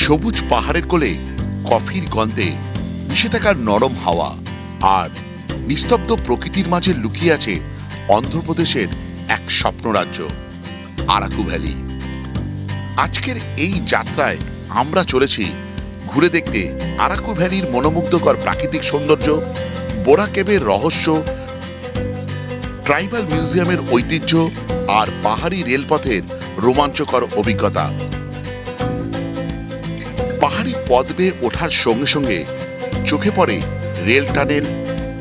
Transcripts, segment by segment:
সবুজ পাহাড়ের কোলে কফির গন্ধে মিশে থাকার নরম হাওয়া আর নিস্তব্ধ প্রকৃতির মাঝে লুকিয়ে আছে অন্ধ্রপ্রদেশের এক স্বপ্নরাজ্য আরাকু ভ্যালি। আজকের এই যাত্রায় আমরা চলেছি ঘুরে দেখতে আরাকু ভ্যালির মনোমুগ্ধকর প্রাকৃতিক সৌন্দর্য, বোরা কেভের রহস্য, ট্রাইবাল মিউজিয়ামের ঐতিহ্য আর পাহাড়ি রেলপথের রোমাঞ্চকর অভিজ্ঞতা। পাহাড়ি পথ বেয়ে ওঠার সঙ্গে সঙ্গে চোখে পড়ে রেল টানেল,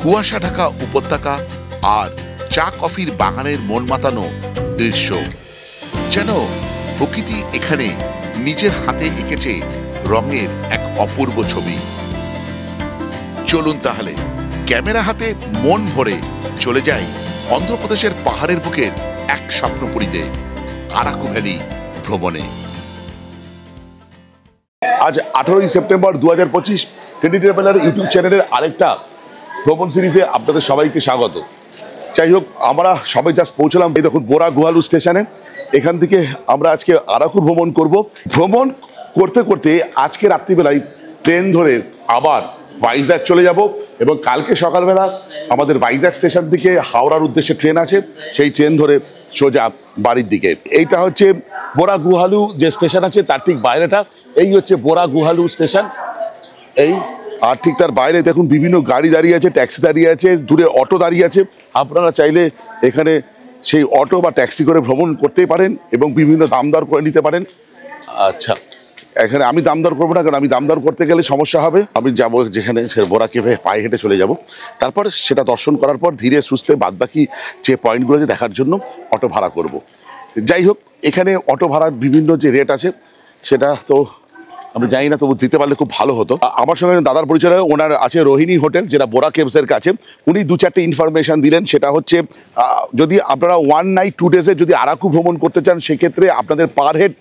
কুয়াশা ঢাকা উপত্যকা আর চা কফির বাগানের মন মাতানো দৃশ্য। যেন প্রকৃতি এখানে নিজের হাতে এঁকেছে রঙের এক অপূর্ব ছবি। চলুন তাহলে ক্যামেরা হাতে মন ভরে চলে যাই অন্ধ্রপ্রদেশের পাহাড়ের বুকের এক স্বপ্নপুরীতে, আরাকু ভ্যালি ভ্রমণে। আজ 18ই সেপ্টেম্বর 2025 টেডি ট্রাভেলার ইউটিউব চ্যানেলের আরেকটা ভ্রমণ সিরিজে আপনাদের সবাইকে স্বাগত। যাই হোক, আমরা সবাই জাস্ট পৌঁছলাম এই দেখুন বোরা গুহালু স্টেশনে। এখান থেকে আমরা আজকে আরাকু ভ্রমণ করব। ভ্রমণ করতে করতে আজকে রাত্রিবেলায় ট্রেন ধরে আবার ভাইজ্যাগ চলে যাব এবং কালকে সকালবেলা আমাদের ভাইজ্যাগ স্টেশন থেকে হাওড়ার উদ্দেশ্যে ট্রেন আছে, সেই ট্রেন ধরে সোজা বাড়ির দিকে। এইটা হচ্ছে বোরা গুহালু যে স্টেশন আছে তার ঠিক বাইরেটা, এই হচ্ছে বোরা গুহালু স্টেশন। এই আর ঠিক তার বাইরে দেখুন বিভিন্ন গাড়ি দাঁড়িয়ে আছে, ট্যাক্সি দাঁড়িয়ে আছে, দূরে অটো দাঁড়িয়ে আছে। আপনারা চাইলে এখানে সেই অটো বা ট্যাক্সি করে ভ্রমণ করতেই পারেন এবং বিভিন্ন দাম দর করে নিতে পারেন। আচ্ছা, এখানে আমি দাম দর করবো না, কারণ আমি দাম দর করতে গেলে সমস্যা হবে। আমি যাবো যেখানে বোরা কেভে পায়ে হেঁটে চলে যাব, তারপর সেটা দর্শন করার পর ধীরে সুস্থে বাদবাকি যে পয়েন্টগুলো আছে দেখার জন্য অটো ভাড়া করব। যাই হোক, এখানে অটো ভাড়ার বিভিন্ন যে রেট আছে সেটা তো আমি জানি না, তবু দিতে পারলে খুব ভালো হতো। আমার সঙ্গে দাদার পরিচয়, ওনার আছে রোহিণী হোটেল, যেটা বোরা কেভসের কাছে। উনি 2-4টে ইনফরমেশন দিলেন। সেটা হচ্ছে যদি আপনারা 1 নাইট 2 ডেজে যদি আরাকু ভ্রমণ করতে চান, সেক্ষেত্রে আপনাদের পার হেড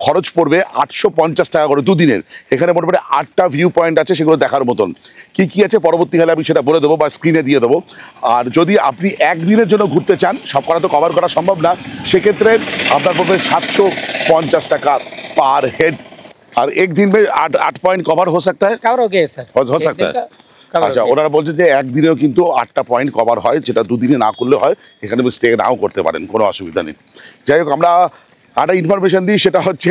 খরচ পড়বে 850 টাকা করে দুদিনের। এখানে মোটামুটি 8টা ভিউ পয়েন্ট আছে, সেগুলো দেখার মতন। কি কি আছে পরবর্তীকালে আমি সেটা বলে দেবো বা স্ক্রিনে দিয়ে দেবো। আর যদি আপনি একদিনের জন্য ঘুরতে চান, সব করা তো কভার করা সম্ভব না, সেক্ষেত্রে আপনার পড়বে 750 টাকা পার हेड। আর এক দিন में 8 পয়েন্ট কভার हो सकता है, कवर हो गया सर, हो सकता है। আচ্ছা, ওনারা বলছে যে একদিনেও কিন্তু 8টা পয়েন্ট কভার হয়, যেটা দুদিনে না করলে হয়। এখানে স্টে নাও করতে পারেন, কোনো অসুবিধা নেই। যাই হোক, আমরা একটা ইনফরমেশন দিই, সেটা হচ্ছে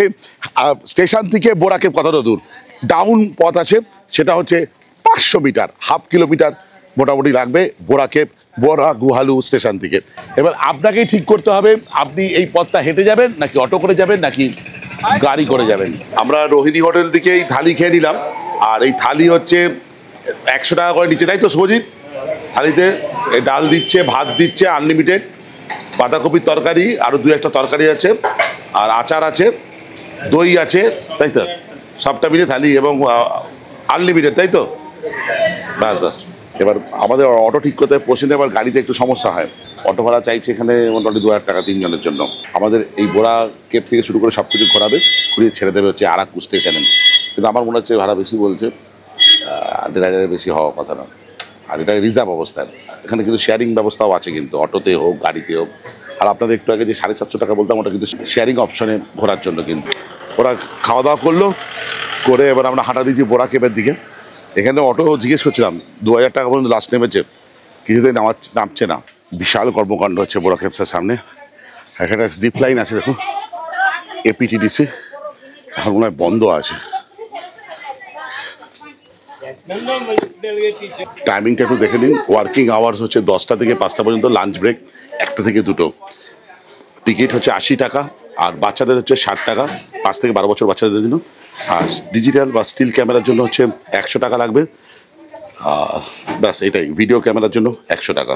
স্টেশন থেকে বোরা কেভ কতটা দূর। ডাউন পথ আছে, সেটা হচ্ছে 500 মিটার, হাফ কিলোমিটার মোটামুটি লাগবে বোরা কেভ বোরা গুহালু স্টেশন থেকে। এবার আপনাকেই ঠিক করতে হবে আপনি এই পথটা হেঁটে যাবেন নাকি অটো করে যাবেন নাকি গাড়ি করে যাবেন। আমরা রোহিণী হোটেল থেকে এই থালি খেয়ে নিলাম, আর এই থালি হচ্ছে 100 টাকা করে নিচ্ছে, তাই তো শুভজিৎ? থালিতে ডাল দিচ্ছে, ভাত দিচ্ছে আনলিমিটেড, বাঁধাকপির তরকারি, আরও 2-1টা তরকারি আছে, আর আচার আছে, দই আছে, তাই তো? সবটা মিলে থালি এবং আনলিমিটেড, তাই তো? বাস বাস। এবার আমাদের অটো ঠিক করতে পৌঁছে, এবার গাড়িতে একটু সমস্যা হয়। অটো ভাড়া চাইছে এখানে মোটামুটি 2000 টাকা 3 জনের জন্য। আমাদের এই বোরা কেভ থেকে শুরু করে সব কিছু ঘোরাবে, ঘুরিয়ে ছেড়ে দেবে হচ্ছে আরাকু স্টেশনে। কিন্তু আমার মনে হচ্ছে ভাড়া বেশি বলছে, 1500 বেশি হওয়ার কথা না। আর এটা রিজার্ভ অবস্থায়। এখানে কিন্তু শেয়ারিং ব্যবস্থাও আছে, কিন্তু অটোতে হোক গাড়িতে হোক। আর আপনাদের একটু আগে যে 750 টাকা বলতাম, ওটা কিন্তু শেয়ারিং অপশনে ঘোরার জন্য। কিন্তু ওরা খাওয়া দাওয়া করলো, করে এবার আমরা হাঁটা দিচ্ছি বোরা কেভের দিকে। এখানে অটো জিজ্ঞেস করছিলাম, 2000 টাকা পর্যন্ত লাস্ট নেমেছে, কিছুতেই নামছে না। বিশাল কর্মকাণ্ড হচ্ছে বোরা কেভসের সামনে। এখানে জিপ লাইন আছে, দেখুন এপিটিডিসি, এখন মনে হয় বন্ধ আছে। টাইমিংটা একটু দেখে নিন। ওয়ার্কিং আওয়ার্স হচ্ছে 10টা থেকে 5টা পর্যন্ত, লাঞ্চ ব্রেক 1টা থেকে 2টো। টিকিট হচ্ছে 80 টাকা, আর বাচ্চাদের হচ্ছে 60 টাকা, 5 থেকে 12 বছর বাচ্চাদের জন্য। আর ডিজিটাল বা স্টিল ক্যামেরার জন্য হচ্ছে 100 টাকা লাগবে। ব্যাস, এটাই। ভিডিও ক্যামেরার জন্য 100 টাকা।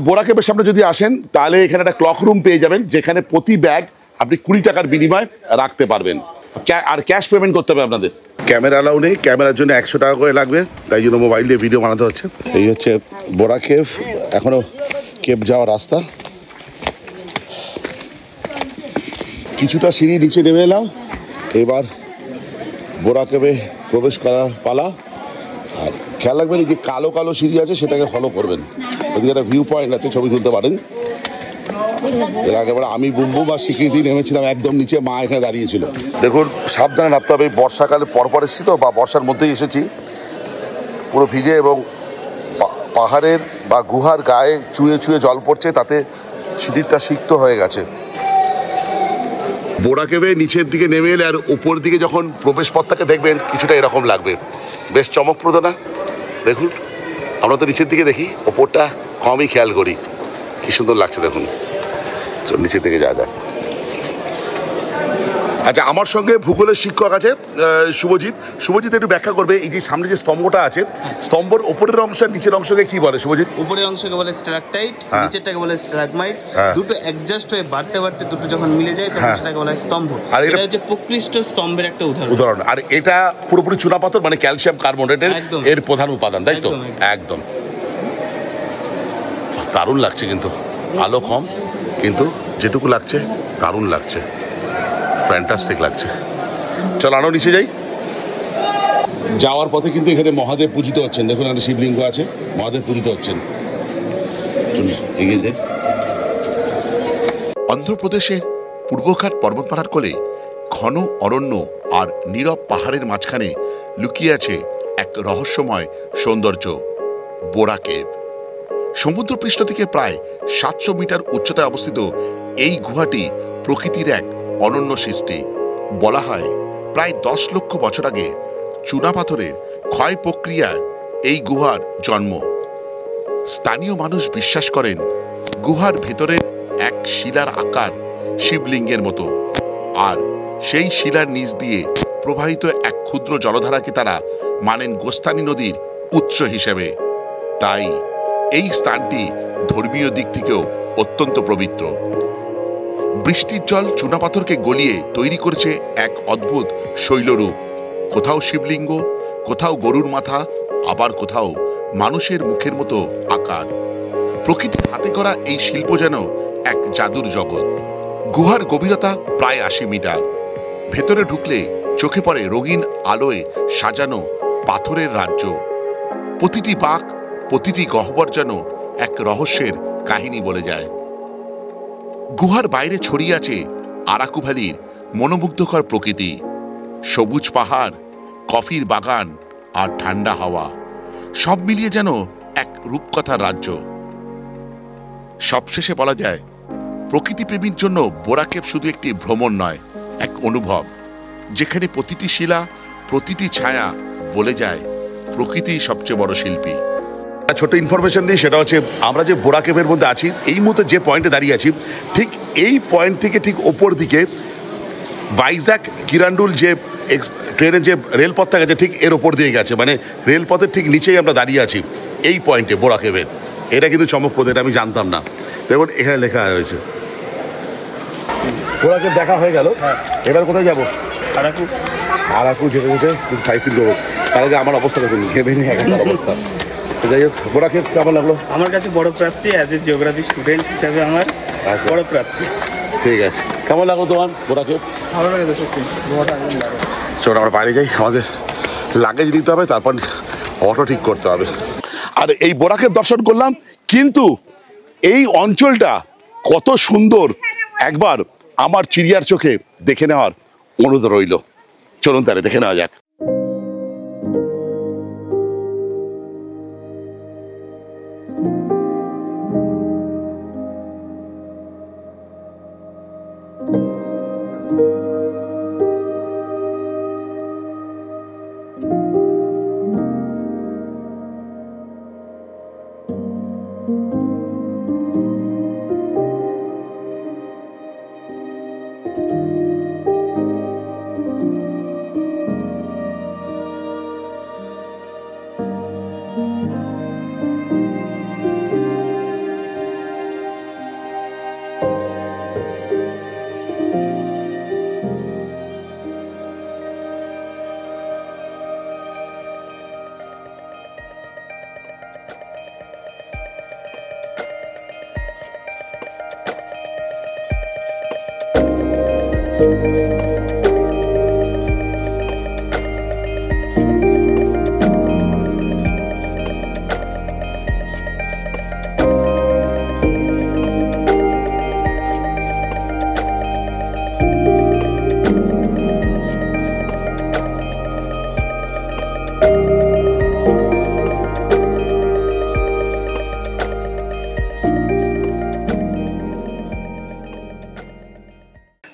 বোরা কেভের সামনে যদি আসেন, তাহলে এখানে একটা ক্লক রুম পেয়ে যাবেন, যেখানে প্রতি ব্যাগ আপনি 20 টাকার বিনিময়ে রাখতে পারবেন। আর ক্যাশ পেমেন্ট করতে হবে আপনাদের। ক্যামেরা অ্যালাউ নেই, ক্যামেরার জন্য 100 টাকা করে লাগবে, তাই জন্য মোবাইল দিয়ে ভিডিও বানাতে হচ্ছে। এই হচ্ছে বোরা কেভ, এখনো কেভ যাওয়ার রাস্তা। কিছুটা সিঁড়ি নিচে নেমে এলাম, এবার বোরা কেভে প্রবেশ করার পালা। আর খেয়াল রাখবেন, এই যে কালো কালো সিঁড়ি আছে সেটাকে ফলো করবেন। ওদিকে একটা ভিউ পয়েন্ট আছে, ছবি তুলতে পারেন। এর আগেবার আমি বুমবুম আর স্বীকৃতি নেমেছিলাম একদম নিচে, মা এখানে দাঁড়িয়েছিল। দেখুন সাবধানে নামতে হবে, বর্ষাকালে পরপর এসেছি তো, বা বর্ষার মধ্যেই এসেছি, পুরো ভিজে, এবং পাহাড়ের বা গুহার গায়ে চুয়ে চুয়ে জল পড়ছে, তাতে সিঁড়িটা সিক্ত হয়ে গেছে। বোরা কেভে নিচের দিকে নেমে এলে আর উপর দিকে যখন প্রবেশ পথটাকে দেখবেন কিছুটা এরকম লাগবে, বেশ চমকপ্রদ না? দেখুন আমরা তো নিচের দিকে দেখি, ওপরটা কমই খেয়াল করি, কি সুন্দর লাগছে দেখুন। নিচের দিকে যাওয়া যায়। আচ্ছা, আমার সঙ্গে ভূগোলের শিক্ষক আছে শুভজিৎ একটু ব্যাখ্যা করবে এই যে সামনে যে স্তম্ভটা আছে, স্তম্ভের উপরের অংশ আর নিচের অংশকে কি বলে শুভজিৎ? উপরের অংশকে বলে স্ট্যালাকটাইট, নিচেরটাকে বলে স্ট্যালাগমাইট। দুটো অ্যাডজাস্ট হয়ে বাড়তে বাড়তে দুটো যখন মিলে যায় তখন সেটাকে বলা হয় স্তম্ভ। আর এটা হচ্ছে প্রকৃষ্ট স্তম্ভের একটা উদাহরণ। আর এটা পুরোপুরি চুনাপাথর, মানে ক্যালসিয়াম কার্বনেটের এর প্রধান উপাদান, তাই তো? একদম দারুণ লাগছে, কিন্তু আলো কম, কিন্তু যেটুকু লাগছে দারুণ লাগছে, ফ্যান্টাস্টিক লাগছে। চল আরও নিচে যাই। যাওয়ার পথে কিন্তু এখানে মহাদেব পূজিত হচ্ছেন, দেখুন একটা শিবলিঙ্গ আছে, মহাদেব পূজিত হচ্ছেন। এগিয়ে যাই। অন্ধ্রপ্রদেশের পূর্বঘাট পর্বতমালার কোলে ঘন অরণ্য আর নীরব পাহাড়ের মাঝখানে লুকিয়ে আছে এক রহস্যময় সৌন্দর্য, বোরা কেভ। সমুদ্রপৃষ্ঠ থেকে প্রায় 700 মিটার উচ্চতায় অবস্থিত এই গুহাটি প্রকৃতির এক অনন্য সৃষ্টি। বলা হয় প্রায় 10 লক্ষ বছর আগে চুনাপাথরের ক্ষয় প্রক্রিয়ায় এই গুহার জন্ম। স্থানীয় মানুষ বিশ্বাস করেন গুহার ভেতরের এক শিলার আকার শিবলিঙ্গের মতো, আর সেই শিলার নিচ দিয়ে প্রবাহিত এক ক্ষুদ্র জলধারাকে তারা মানেন গোস্তানি নদীর উৎস হিসেবে। তাই এই স্থানটি ধর্মীয় দিক থেকেও অত্যন্ত পবিত্র। বৃষ্টির জল চুনাপাথরকে গলিয়ে তৈরি করেছে এক অদ্ভুত শৈলরূপ, কোথাও শিবলিঙ্গ, কোথাও গরুর মাথা, আবার কোথাও মানুষের মুখের মতো আকার। প্রকৃতির হাতে করা এই শিল্প যেন এক জাদুর জগৎ। গুহার গভীরতা প্রায় 80 মিটার। ভেতরে ঢুকলে চোখে পড়ে রঙিন আলোয় সাজানো পাথরের রাজ্য। প্রতিটি বাঁক, প্রতিটি গহ্বর যেন এক রহস্যের কাহিনী বলে যায়। গুহার বাইরে ছড়িয়ে আছে আরাকু ভ্যালির মনোমুগ্ধকর প্রকৃতি, সবুজ পাহাড়, কফির বাগান আর ঠান্ডা হাওয়া, সব মিলিয়ে যেন এক রূপকথার রাজ্য। সবশেষে বলা যায় প্রকৃতিপ্রেমীর জন্য বোরা কেভ শুধু একটি ভ্রমণ নয়, এক অনুভব, যেখানে প্রতিটি শিলা, প্রতিটি ছায়া বলে যায় প্রকৃতি সবচেয়ে বড় শিল্পী। ছোট ইনফরমেশন দিই, সেটা হচ্ছে আমরা যে বোরা কেভের মধ্যে আছি, এই মুহূর্তে যে পয়েন্টে দাঁড়িয়ে আছি, ঠিক এই পয়েন্ট থেকে ঠিক ওপর দিকে ভাইজ্যাক কিরান্ডুল যে ট্রেনের যে রেলপথটা গেছে ঠিক এর ওপর দিয়ে গেছে, মানে রেলপথের ঠিক নিচেই আমরা দাঁড়িয়ে আছি এই পয়েন্টে বোরা কেভের। এটা কিন্তু চমকপ্রদ, এটা আমি জানতাম না। দেখুন এখানে লেখা হয়েছে বোরা কেভ দেখা হয়ে গেল। এবার কোথায় যাবো? আরাকু যেতে যেতে সাইসিং করবো। তার আগে আমার অবস্থা দেখুন, ঘেমে নিয়ে এখানকার অবস্থা। যাই হোক, বোরা কেভ কেমন লাগলো? আমার কাছে বড় প্রাপ্তি, অ্যাজ এ জিওগ্রাফি স্টুডেন্ট হিসাবে আমার বড় প্রাপ্তি। ঠিক আছে, কেমন লাগলো তোমার বোরা কেভ? ভালো লাগে তো সত্যি, গোয়াটা একদম দারুণ। চলো আমরা বাইরে যাই, আমাদের লাগেজ নিতে হবে, তারপর অটো ঠিক করতে হবে। আর এই বোরা কেভ দর্শন করলাম, কিন্তু এই অঞ্চলটা কত সুন্দর একবার আমার চিড়িয়ার চোখে দেখে নেওয়ার অনুরোধ রইল। চলুন তাহলে দেখে নেওয়া যাক।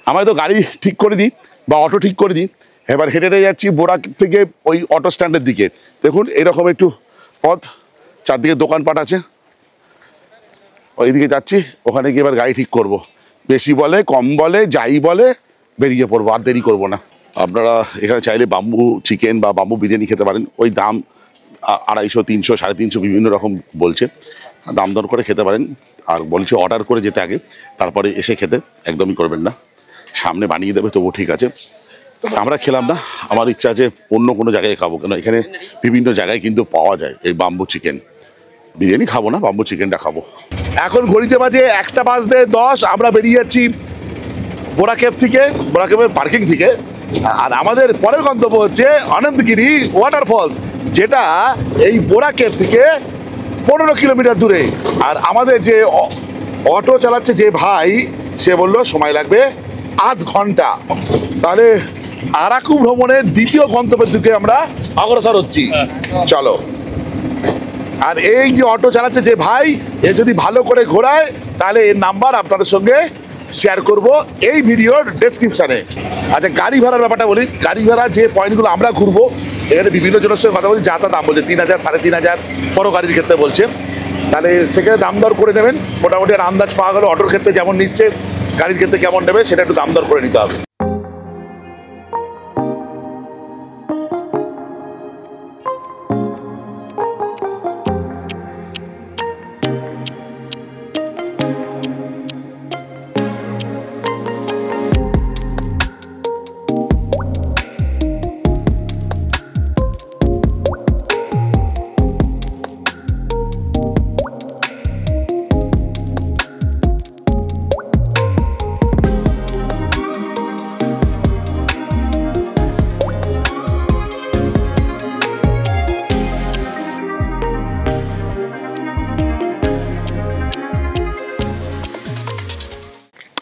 আমরা তো গাড়ি ঠিক করে দিই বা অটো ঠিক করে দিই, এবার হেঁটে হেঁটে যাচ্ছি বোরা থেকে ওই অটো স্ট্যান্ডের দিকে। দেখুন এরকম একটু পথ, চারদিকে দোকানপাট আছে, ওইদিকে যাচ্ছি, ওখানে গিয়ে এবার গাড়ি ঠিক করব। বেশি বলে কম বলে যাই বলে বেরিয়ে পড়বো, আর দেরি করবো না। আপনারা এখানে চাইলে বাম্বু চিকেন বা বাম্বু বিরিয়ানি খেতে পারেন, ওই দাম 250, 300, 350 বিভিন্ন রকম বলছে, দাম দর করে খেতে পারেন। আর বলছে অর্ডার করে যেতে আগে, তারপরে এসে খেতে একদমই করবেন না, সামনে বানিয়ে দেবে তবু ঠিক আছে। তবে আমরা খেলাম না, আমার ইচ্ছা আছে অন্য কোনো জায়গায় খাবো, কেন এখানে বিভিন্ন জায়গায় কিন্তু পাওয়া যায় এই বাম্বু চিকেন। বিরিয়ানি খাবো না, বাম্বু চিকেনটা খাবো। এখন ঘড়িতে বাজে 1:10, আমরা বেরিয়ে যাচ্ছি বোরা কেভ থেকে, বোরা কেভের পার্কিং থেকে। আর আমাদের পরের গন্তব্য হচ্ছে আনন্দগিরি ওয়াটারফলস, যেটা এই বোরা কেভ থেকে 15 কিলোমিটার দূরে। আর আমাদের যে অটো চালাচ্ছে যে ভাই, সে বললো সময় লাগবে আধ ঘন্টা। তাহলে আরাকু ভ্রমণের দ্বিতীয় গন্তব্যের দিকে আমরা অগ্রসর হচ্ছি, চলো। আর এই যে অটো চালাচ্ছে যে ভাই, এ যদি ভালো করে ঘোরায় তাহলে এর নাম্বার আপনাদের সঙ্গে শেয়ার করব এই ভিডিওর ডেসক্রিপশানে। আচ্ছা, গাড়ি ভাড়ার ব্যাপারটা বলি। গাড়ি ভাড়া যে পয়েন্টগুলো আমরা ঘুরবো, এখানে বিভিন্ন জনের সঙ্গে কথা বলি, যা তা দাম বলছে 3000, 3500 বড় গাড়ির ক্ষেত্রে বলছে। তাহলে সেখানে দাম দর করে নেবেন, মোটামুটি আর আন্দাজ পাওয়া গেল অটোর ক্ষেত্রে যেমন নিচ্ছে, গাড়ির ক্ষেত্রে কেমন নেবে সেটা একটু দাম দর করে নিতে হবে।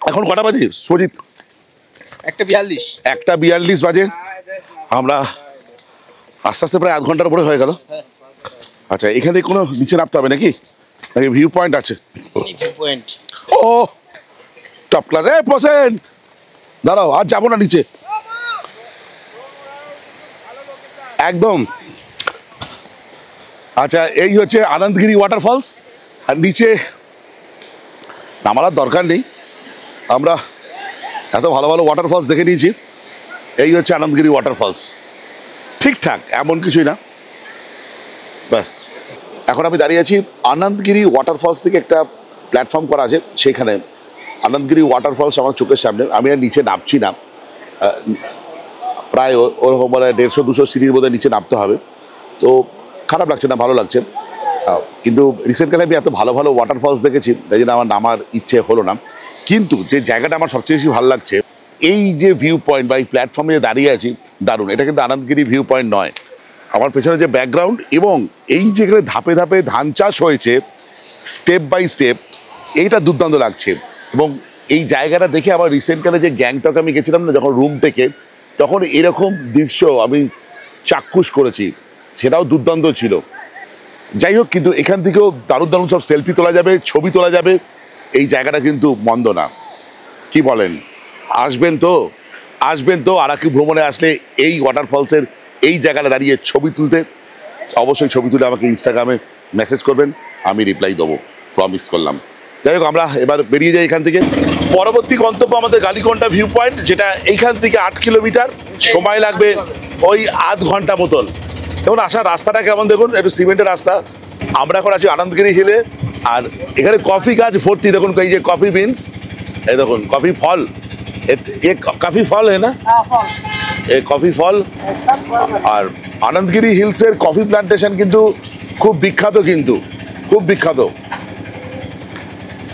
এখন কটা বাজে সজিত? 1:42 বাজে। আমরা আস্তে আস্তে প্রায় আধ ঘন্টার উপরে হয়ে গেল। আচ্ছা, এখান থেকে কোনো নিচে নামতে হবে নাকি, নাকি ভিউ পয়েন্ট আছে? ও টপ ক্লাস। প্রসেন দাঁড়াও, আর যাবো না নিচে একদম। আচ্ছা, এই হচ্ছে আনন্দগিরি ওয়াটারফলস। আর নিচে নামার দরকার নেই, আমরা এত ভালো ভালো ওয়াটারফলস দেখে নিয়েছি। এই হচ্ছে আনন্দগিরি ওয়াটারফলস, ঠিকঠাক, এমন কিছুই না, ব্যাস। এখন আমি দাঁড়িয়ে আছি আনন্দগিরি ওয়াটারফলস থেকে একটা প্ল্যাটফর্ম করা আছে, সেখানে আনন্দগিরি ওয়াটারফলস আমার চোখের সামনে। আমি আর নিচে নামছি না, প্রায় ওরকম মানে 150-200 সিঁড়ির মধ্যে নিচে নামতে হবে। তো খারাপ লাগছে না, ভালো লাগছে। কিন্তু রিসেন্টকালে আমি এত ভালো ভালো ওয়াটারফলস দেখেছি, তাই জন্য আমার নামার ইচ্ছে হলো না। কিন্তু যে জায়গাটা আমার সবচেয়ে বেশি ভালো লাগছে, এই যে ভিউ পয়েন্ট বা এই প্ল্যাটফর্মে যে দাঁড়িয়ে আছি, দারুণ। এটা কিন্তু আনন্দগিরি ভিউ পয়েন্ট নয়, আমার পেছনে যে ব্যাকগ্রাউন্ড এবং এই যেখানে ধাপে ধাপে ধান চাষ হয়েছে স্টেপ বাই স্টেপ, এইটা দুর্দান্ত লাগছে। এবং এই জায়গাটা দেখে আমার রিসেন্টকালে যে গ্যাংটক আমি গেছিলাম না যখন রুম থেকে, তখন এরকম দৃশ্য আমি চাক্ষুষ করেছি, সেটাও দুর্দান্ত ছিল। যাই হোক, কিন্তু এখান থেকেও দারুণ দারুণ সব সেলফি তোলা যাবে, ছবি তোলা যাবে। এই জায়গাটা কিন্তু মন্দ না, কি বলেন? আসবেন তো আরাকু ভ্রমণে আসলে এই ওয়াটারফলসের এই জায়গাটা দাঁড়িয়ে ছবি তুলতে। অবশ্যই ছবি তুলে আমাকে ইনস্টাগ্রামে মেসেজ করবেন, আমি রিপ্লাই দেবো, প্রমিস করলাম। যাই হোক, আমরা এবার বেরিয়ে যাই এখান থেকে। পরবর্তী গন্তব্য আমাদের গালিকোন্ডা ভিউ পয়েন্ট, যেটা এইখান থেকে 8 কিলোমিটার, সময় লাগবে ওই আধ ঘন্টা মতন। দেখুন আসার রাস্তাটা কেমন, দেখুন একটু সিমেন্টের রাস্তা। আমরা এখন আছি আনন্দগিরি হিলে, আর এখানে কফি গাছ ভর্তি। দেখুন এই যে কফি বিনস, এই দেখুন কফি ফল, কফি ফল है ना, এই কফি ফল। আর আনন্দগিরি হিলসের কফি প্ল্যান্টেশন কিন্তু খুব বিখ্যাত, কিন্তু খুব বিখ্যাত।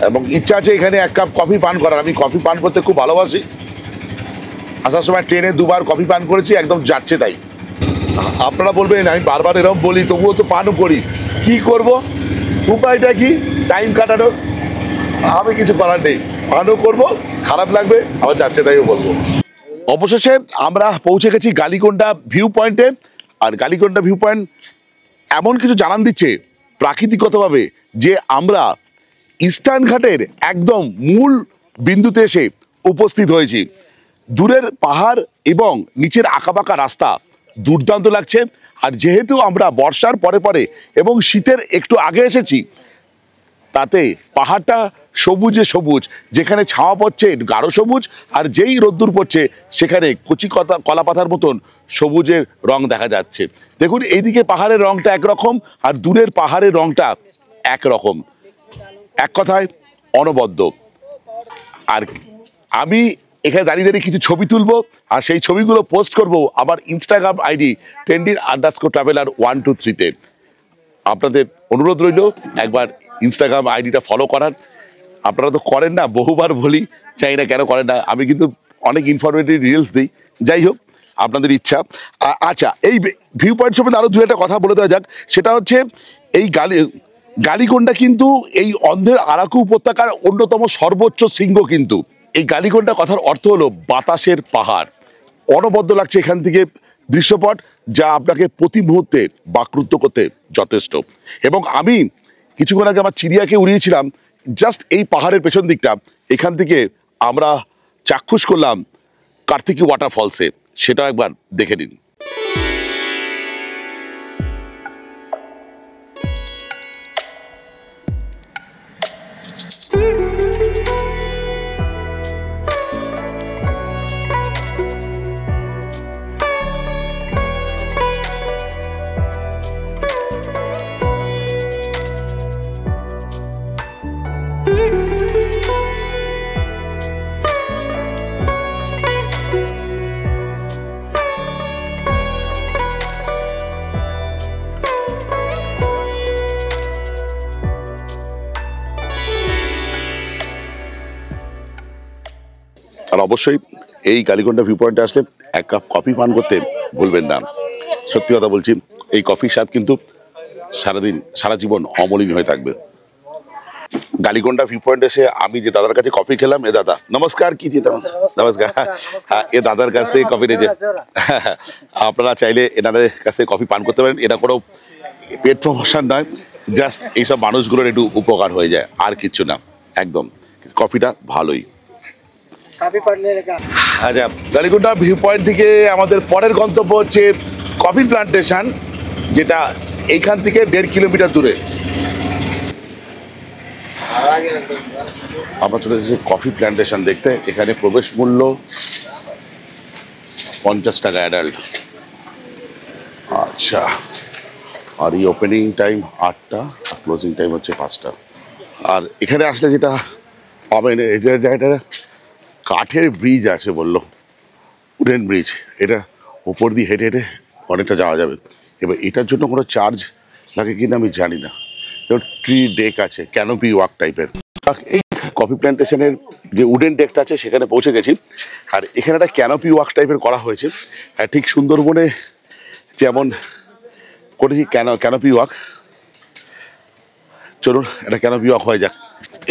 এবং ইচ্ছা আছে এখানে 1 কাপ কফি পান করার। আমি কফি পান করতে খুব ভালোবাসি। আসার সময় ট্রেনে 2 বার কফি পান করেছি, একদম যাচ্ছে তাই। আপনারা বলবেন আমি বারবার এরকম বলি, তবুও তো পানও করি, কি করব, উপায়টা কি টাইম কাটানোর? আমি কিছু করার নেই, পানও করবো, খারাপ লাগবে, আবার যাচ্ছে তাইও বলবো। অবশেষে আমরা পৌঁছে গেছি গালিকোন্ডা ভিউ পয়েন্টে। আর গালিকোন্ডা ভিউ পয়েন্ট এমন কিছু জানান দিচ্ছে প্রাকৃতিকগতভাবে, যে আমরা ইস্টার্ন ঘাটের একদম মূল বিন্দুতে এসে উপস্থিত হয়েছি। দূরের পাহাড় এবং নিচের আঁকাবাঁকা রাস্তা দুর্দান্ত লাগছে। আর যেহেতু আমরা বর্ষার পরে পরে এবং শীতের একটু আগে এসেছি, তাতে পাহাড়টা সবুজে সবুজ, যেখানে ছাওয়া পড়ছে গাঢ় সবুজ, আর যেই রোদ্দুর পড়ছে সেখানে কচি কলা পাতার মতন সবুজের রং দেখা যাচ্ছে। দেখুন এইদিকে পাহাড়ের রংটা একরকম আর দূরের পাহাড়ের রংটা একরকম, এক কথায় অনবদ্য। আর আমি এখানে দাঁড়িয়ে দাঁড়িয়ে কিছু ছবি তুলবো আর সেই ছবিগুলো পোস্ট করব আমার ইনস্টাগ্রাম আইডি trendy_traveler 123-তে। আপনাদের অনুরোধ রইল একবার ইনস্টাগ্রাম আইডিটা ফলো করার। আপনারা তো করেন না, বহুবার বলি, চাই না কেন করেন না। আমি কিন্তু অনেক ইনফরমেটিভ রিলস দিই, যাই হোক আপনাদের ইচ্ছা। আচ্ছা, এই ভিউ পয়েন্ট সম্বন্ধে আরও দু একটা কথা বলে দেওয়া যাক। সেটা হচ্ছে এই গালিকোন্ডা কিন্তু এই অন্ধ্রের আরাকু উপত্যকার অন্যতম সর্বোচ্চ শৃঙ্গ। কিন্তু এই গালিকোন্ডা কথার অর্থ হলো বাতাসের পাহাড়। অনবদ্য লাগছে এখান থেকে দৃশ্যপট, যা আপনাকে প্রতি মুহূর্তে বাকরুদ্ধ করতে যথেষ্ট। এবং আমি কিছুক্ষণ আগে আমার চিড়িয়াকে উড়িয়েছিলাম জাস্ট এই পাহাড়ের পেছন দিকটা। এখান থেকে আমরা চাক্ষুষ করলাম কার্তিকি ওয়াটারফলসে, সেটা একবার দেখে নিন। আর অবশ্যই এই গালিকোন্ডা ভিউ পয়েন্টে আসলে এক কাপ কফি পান করতে ভুলবেন না। সত্যি কথা বলছি, এই কফির স্বাদ কিন্তু সারাদিন সারা জীবন অমলিন হয়ে থাকবে। গালিকোন্ডা ভিউ পয়েন্ট এসে আমি যে দাদার কাছে কফি খেলাম, এ দাদা নমস্কার। কি দিতে নমস্কার। হ্যাঁ, এ দাদার কাছ থেকে কফি নিয়েছে। আপনারা চাইলে এনাদের কাছে কফি পান করতে পারেন। এটা কোনো পেট প্রমোশন নয়, জাস্ট এইসব মানুষগুলোর একটু উপকার হয়ে যায়, আর কিচ্ছু না। একদম কফিটা ভালোই। আচ্ছা, গালিকোন্ডা ভিউ পয়েন্ট থেকে আমাদের পরের গন্তব্য হচ্ছে কফি প্লান্টেশন, যেটা এইখান থেকে 1.5 কিলোমিটার দূরে। আমরা চলে এসেছি কফি প্ল্যান্টেশন দেখতে। এখানে প্রবেশ মূল্য 50 টাকা অ্যাডাল্ট। আচ্ছা, আর এই ওপেনিং টাইম 8টা আর ক্লোজিং টাইম হচ্ছে 5টা। আর এখানে আসলে যেটা পাবেন, এটা জায়গাটা কাঠের ব্রিজ আছে বললো, উডেন ব্রিজ। এটা ওপর দিয়ে হেঁটে হেঁটে অনেকটা যাওয়া যাবে। এবার এটার জন্য কোনো চার্জ লাগে কিনা আমি জানি না। ট্রি ডেক আছে, ক্যানোপি ওয়াক টাইপের। এই কফি প্ল্যান্টেশনের যে উডেন ডেকটা আছে সেখানে পৌঁছে গেছি। আর এখানে একটা ক্যানোপি ওয়াক টাইপের করা হয়েছে, আর ঠিক সুন্দরবনে যেমন করেছি ক্যানোপি ওয়াক। চলুন একটা ক্যানোপি ওয়াক হয়ে যাক।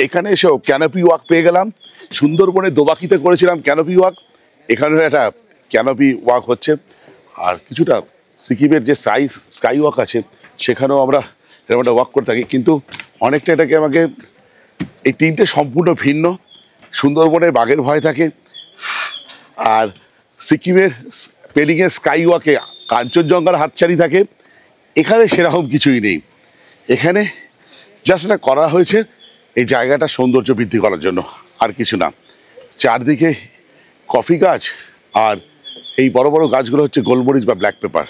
এখানে এসেও ক্যানোপি ওয়াক পেয়ে গেলাম। সুন্দরবনে দোবাকিতে করেছিলাম ক্যানোপি ওয়াক, এখানে একটা ক্যানোপি ওয়াক হচ্ছে। আর কিছুটা সিকিমের যে স্কাই ওয়াক আছে সেখানেও আমরা এরকম একটা ওয়াক করে থাকি, কিন্তু অনেকটা এটাকে আমাকে এই তিনটে সম্পূর্ণ ভিন্ন। সুন্দরবনে বাঘের ভয় থাকে, আর সিকিমের পেলিংয়ের স্কাই ওয়াকে কাঞ্চনজঙ্ঘার হাতছানি থাকে। এখানে সেরকম কিছুই নেই। এখানে জাস্ট এটা করা হয়েছে এই জায়গাটা সৌন্দর্য বৃদ্ধি করার জন্য, আর কিছু না। চারদিকে কফি গাছ, আর এই বড় বড় গাছগুলো হচ্ছে গোলমরিচ বা ব্ল্যাক পেপার।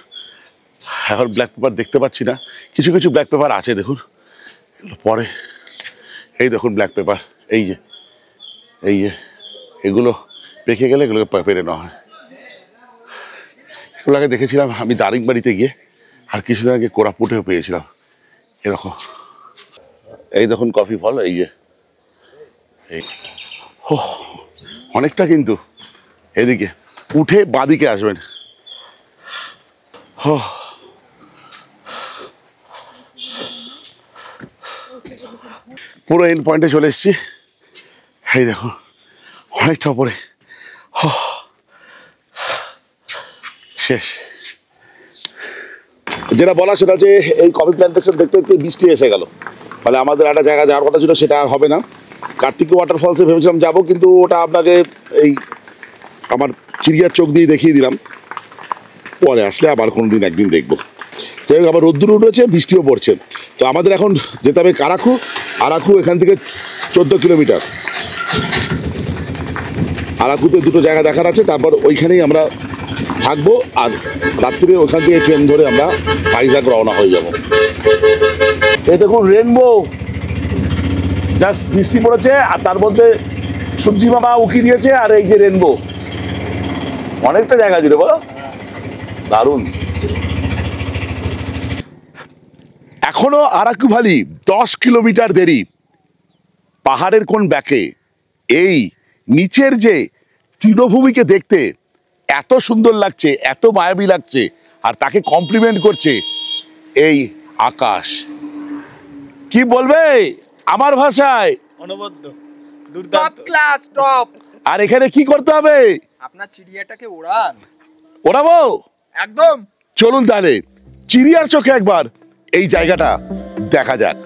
এখন ব্ল্যাক পেপার দেখতে পাচ্ছি না, কিছু কিছু ব্ল্যাক পেপার আছে দেখুন পরে। এই দেখুন ব্ল্যাক পেপার, এই যে এগুলো পেকে গেলে এগুলোকে পেরে নেওয়া হয়। এগুলো আগে দেখেছিলাম আমি দারিংবাড়িতে গিয়ে, আর কিছুদিন আগে কোরাপুটেও পেয়েছিলাম এরকম। এই দেখুন কফি ফল, এই যে এই অনেকটা। কিন্তু এদিকে উঠে বাঁদিকে আসবেন। পুরো এন্ড পয়েন্টে চলে এসেছি। এই দেখুন অনেকটা উপরে, শেষ। যেটা বলা সেটা হচ্ছে এই কফি প্ল্যান্টেশন দেখতে দেখতে বৃষ্টি এসে গেল, মানে আমাদের একটা জায়গা যাওয়ার কথা ছিল সেটা আর হবে না। কার্তিক ওয়াটারফলসে ভেবেছিলাম যাবো, কিন্তু ওটা আপনাকে এই আমার চিড়িয়ার চোখ দিয়ে দেখিয়ে দিলাম, পরে আসলে আবার কোনোদিন একদিন দেখবো। যাই হোক, আবার রোদ্দুর উঠেছে, বৃষ্টিও পড়ছে। তো আমাদের এখন যেতে হবে আরাকু। আরাকু এখান থেকে 14 কিলোমিটার। আরাকুতে দুটো জায়গা দেখার আছে, তারপর ওইখানেই আমরা থাকবো, আর রাত্রিরে ওইখান থেকে ট্রেন ধরে আমরা ভাইজাগ রওনা হয়ে যাব। এই দেখুন রেনবো, জাস্ট বৃষ্টি পড়েছে আর তার মধ্যে সূর্যি মামা উকি দিয়েছে, আর এই যে রেনবো, অনেকটা জায়গা জুড়ে, বলো দারুণ। এখনো আরাকু ভ্যালি 10 কিলোমিটার দেরি। পাহাড়ের কোন ব্যাকে এই নিচের যে তৃণভূমিকে দেখতে এত সুন্দর লাগছে, এত মায়াবী লাগছে, আর তাকে কমপ্লিমেন্ট করছে এই আকাশ। কি বলবে আমার ভাষায়? অনবদ্য, টপ ক্লাস, টপ। আর এখানে কি করতে হবে? আপনার চিড়িয়াটাকে ওড়ান। ওড়াবো একদম। চলুন তাহলে চিড়িয়ার চোখে একবার এই জায়গাটা দেখা যাক।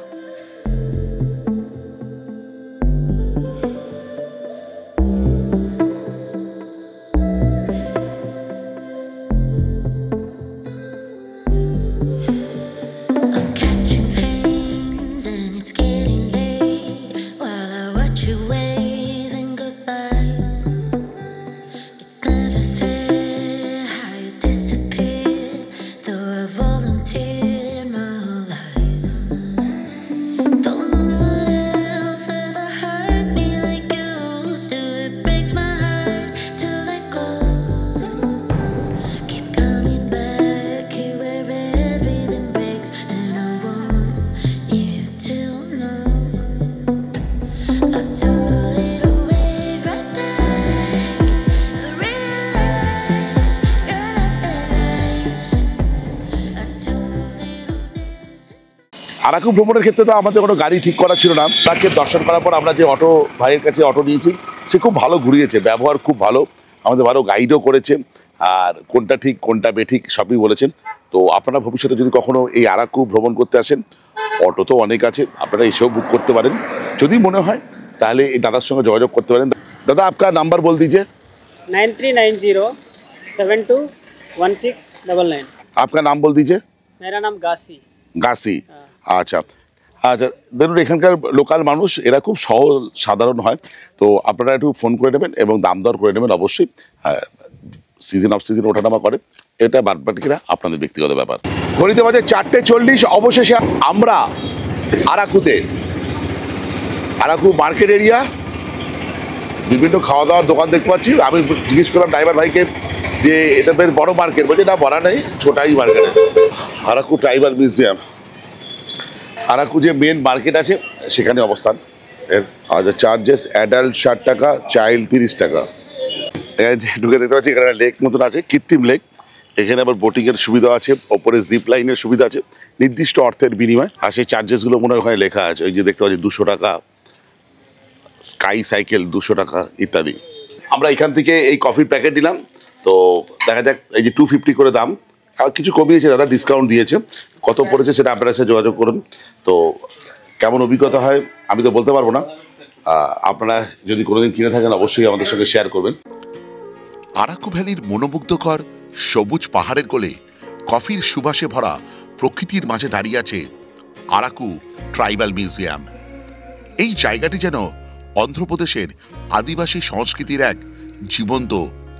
আরাকু ভ্রমণের ক্ষেত্রে তো আমাদের কোনো গাড়ি ঠিক করা ছিল না। তাকে দর্শন করার পর আমরা যে অটো ভাইয়ের কাছে অটো নিয়েছি, সে খুব ভালো ঘুরিয়েছে, ব্যবহার খুব ভালো, আমাদের ভালো গাইডও করেছে, আর কোনটা ঠিক কোনটা বেঠিক সবই বলেছেন। তো আপনারা ভবিষ্যতে যদি কখনো এই আরাকু ভ্রমণ করতে আসেন, অটো তো অনেক আছে, আপনারা এসেও বুক করতে পারেন। যদি মনে হয় তাহলে এই দাদার সঙ্গে যোগাযোগ করতে পারেন। দাদা আপনার নাম্বার বল দিজিए। 9390721699। আপনার নাম বল দিজিए। मेरा नाम गासी। গাছি। আচ্ছা আচ্ছা, ধরুন এখানকার লোকাল মানুষ এরা খুব সহজ সাধারণ হয়, তো আপনারা একটু ফোন করে নেবেন এবং দাম দর করে নেবেন অবশ্যই। সিজন অফ সিজন ওঠানামা করে, এটা বাদবাকিরা আপনাদের ব্যক্তিগত ব্যাপার। ঘড়িতে বাজে 4:40। অবশেষে আমরা আরাকুতে, আরাকু মার্কেট এরিয়া, বিভিন্ন খাওয়া দাওয়ার দোকান দেখতে পাচ্ছি। আমি জিজ্ঞেস করলাম ড্রাইভার ভাইকে যে এটা বেশ বড় মার্কেট, বলছে না বড় নেই, ছোটাই market. Araku tribal museum, Araku যে মেন মার্কেট আছে সেখানে অবস্থান। এর চার্জেস অ্যাডাল্ট 60 টাকা, চাইল্ড 30 টাকা। ঢুকে দেখতে পাচ্ছি এখানে লেক মতন আছে, কৃত্রিম লেক। এখানে আবার বোটিংয়ের সুবিধা আছে, ওপরে জিপ লাইনের সুবিধা আছে নির্দিষ্ট অর্থের বিনিময়। আর সেই চার্জেসগুলো মনে হয় ওখানে লেখা আছে, ওই যে দেখতে পাচ্ছি 200 টাকা, স্কাই সাইকেল 200 টাকা ইত্যাদি। আমরা এখান থেকে এই কফির প্যাকেট নিলাম, তো দেখা যাক। এই যে 250 করে দাম, আর কিছু কমিয়েছে দাদা, ডিসকাউন্ট দিয়েছে। কত পড়েছে সেটা আপনারা সাথে যোগাযোগ করুন। তো কেমন অভিজ্ঞতা হয় আমি তো বলতে পারবো না, আপনারা যদি কোনোদিন কিনে থাকেন অবশ্যই আমাদের সঙ্গে শেয়ার করবেন। আরাকু ভ্যালির মনোমুগ্ধকর সবুজ পাহাড়ের কোলে কফির সুবাসে ভরা প্রকৃতির মাঝে দাঁড়িয়ে আছে আরাকু ট্রাইবাল মিউজিয়াম। এই জায়গাটি যেন অন্ধ্রপ্রদেশের আদিবাসী সংস্কৃতির এক জীবন্ত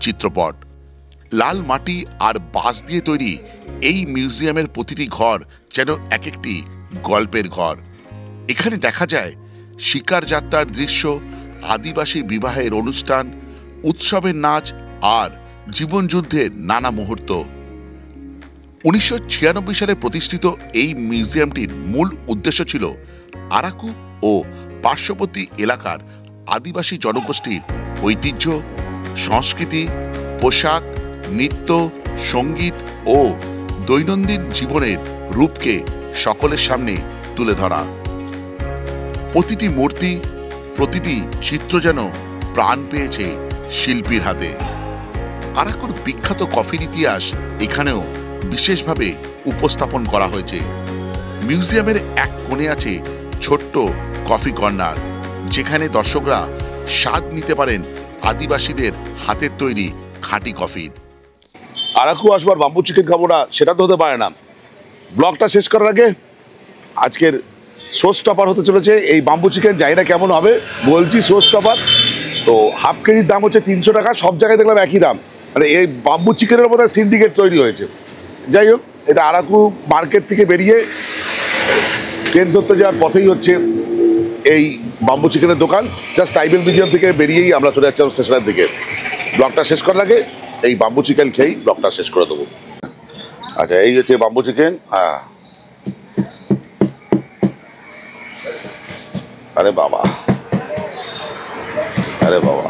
চিত্রপট। লাল মাটি আর বাঁশ দিয়ে তৈরি এই মিউজিয়ামের প্রতিটি ঘর যেন এক একটি গল্পের ঘর। এখানে দেখা যায় শিকার যাত্রার দৃশ্য, আদিবাসী বিবাহের অনুষ্ঠান, উৎসবের নাচ আর জীবনযুদ্ধের নানা মুহূর্ত। 1996 সালে প্রতিষ্ঠিত এই মিউজিয়ামটির মূল উদ্দেশ্য ছিল আরাকু ও পার্শ্ববর্তী এলাকার আদিবাসী জনগোষ্ঠীর ঐতিহ্য, সংস্কৃতি, পোশাক, নৃত্য, সঙ্গীত ও দৈনন্দিন জীবনের রূপকে সকলের সামনে তুলে ধরা। প্রতিটি মূর্তি, প্রতিটি চিত্র যেন প্রাণ পেয়েছে শিল্পীর হাতে। আরাকুর বিখ্যাত কফির ইতিহাস এখানেও বিশেষভাবে উপস্থাপন করা হয়েছে। মিউজিয়ামের এক কোণে আছে ছোট্ট কফি কর্নার, যেখানে দর্শকরা স্বাদ নিতে পারেন আদিবাসীদের হাতের তৈরি খাঁটি কফির। আরাকু আসবার বাম্বু চিকেন খাবো না সেটা তো হতে পারে না। ব্লগটা শেষ করার আগে আজকের শো স্টপার হতে চলেছে এই বাম্বু চিকেন। জানি না কেমন হবে, বলছি শো স্টপার। তো হাফ কেজির দাম হচ্ছে 300 টাকা। সব জায়গায় দেখলাম একই দাম, মানে এই বাম্বু চিকেনের মধ্যে সিন্ডিকেট তৈরি হয়েছে। যাই হোক, এটা আরাকু মার্কেট থেকে বেরিয়ে ট্রেন ধরতে যাওয়ার পথেই হচ্ছে এই বাম্বু চিকেনের দোকান। জাস্ট ট্রাইবেল মিউজিয়াম থেকে বেরিয়েই আমরা চলে যাচ্ছিলাম স্টেশনের দিকে। ব্লগটা শেষ করার আগে এই বাম্বু চিকেন খেয়েই ব্লগটা শেষ করে দেবো। আচ্ছা, এই হচ্ছে বাম্বু চিকেন। হ্যাঁ, अरे बाबा, अरे बाबा,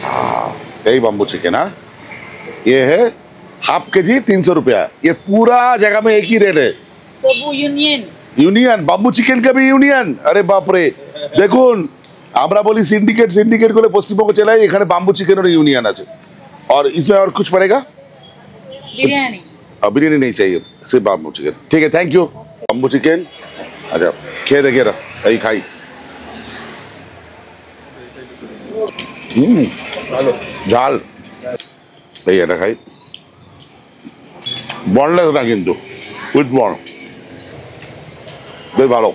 हाँ, यही बम्बू चिकन। हाँ, ये है हाफ के जी 300 रुपया। ये पूरा जगह में एक ही रेट है। सब यूनियन यूनियन बम्बू चिकन का भी यूनियन। अरे बाप रे, দেখুন আমরা বলি সিন্ডিকেট সিন্ডিকেট করে পশ্চিমবঙ্গ চালাই, এখানে বাম্বু চিকেনের यूनियन আছে। और इसमें और कुछ पड़ेगा? बिरयानी बिरयानी नहीं चाहिए, सिर्फ बाम्बू चिकन। ठीक है, थैंक यू। बाम्बू चिकन আচ্ছা খেয়ে দেখি এরা, এই খাই। ঝাল, এই এটা খাই। বনলেস না কিন্তু, উইথ বন, বেশ ভালো।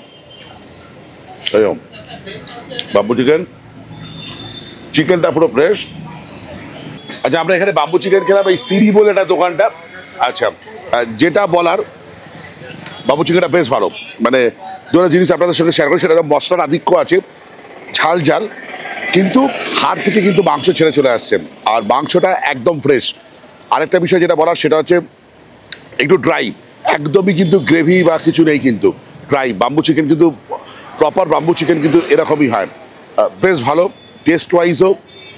এই বাম্বু চিকেন, চিকেনটা পুরো ফ্রেশ। আচ্ছা, আমরা এখানে বাম্বু চিকেন খেলাম এই সিরি বলে একটা দোকানটা। আচ্ছা, যেটা বলার, বাম্বু চিকেনটা বেশ ভালো। মানে দুটো জিনিস আপনাদের সঙ্গে শেয়ার করি, সেটা মশলার আধিক্য আছে, ঝাল ঝাল, কিন্তু হাড় থেকে কিন্তু মাংস ছেড়ে চলে আসছে, আর মাংসটা একদম ফ্রেশ। আরেকটা বিষয় যেটা বলার সেটা হচ্ছে একটু ড্রাই, একদমই কিন্তু গ্রেভি বা কিছু নেই, কিন্তু ড্রাই। বাম্বু চিকেন কিন্তু প্রপার বাম্বু চিকেন কিন্তু এরকমই হয়। বেশ ভালো, টেস্ট ওয়াইজও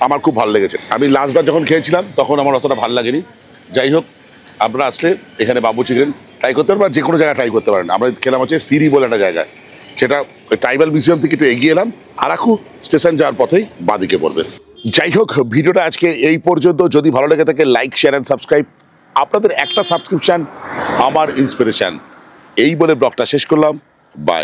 আমার খুব ভালো লেগেছে। আমি লাস্টবার যখন খেয়েছিলাম তখন আমার অতটা ভালো লাগেনি। যাই হোক, আপনারা আসলে এখানে বাম্বু চিকেন ট্রাই করতে পারেন, বা যে কোনো জায়গায় ট্রাই করতে পারেন। আমরা খেলাম হচ্ছে সিরি বলে একটা জায়গায়, সেটা ট্রাইবাল মিউজিয়াম থেকে একটু এগিয়ে এলাম, আরাকু স্টেশন যাওয়ার পথেই বাঁদিকে পড়বে। যাই হোক, ভিডিওটা আজকে এই পর্যন্ত। যদি ভালো লেগে থাকে লাইক, শেয়ার অ্যান্ড সাবস্ক্রাইব। আপনাদের একটা সাবস্ক্রিপশন আমার ইন্সপিরেশন। এই বলে ব্লগটা শেষ করলাম। বাই।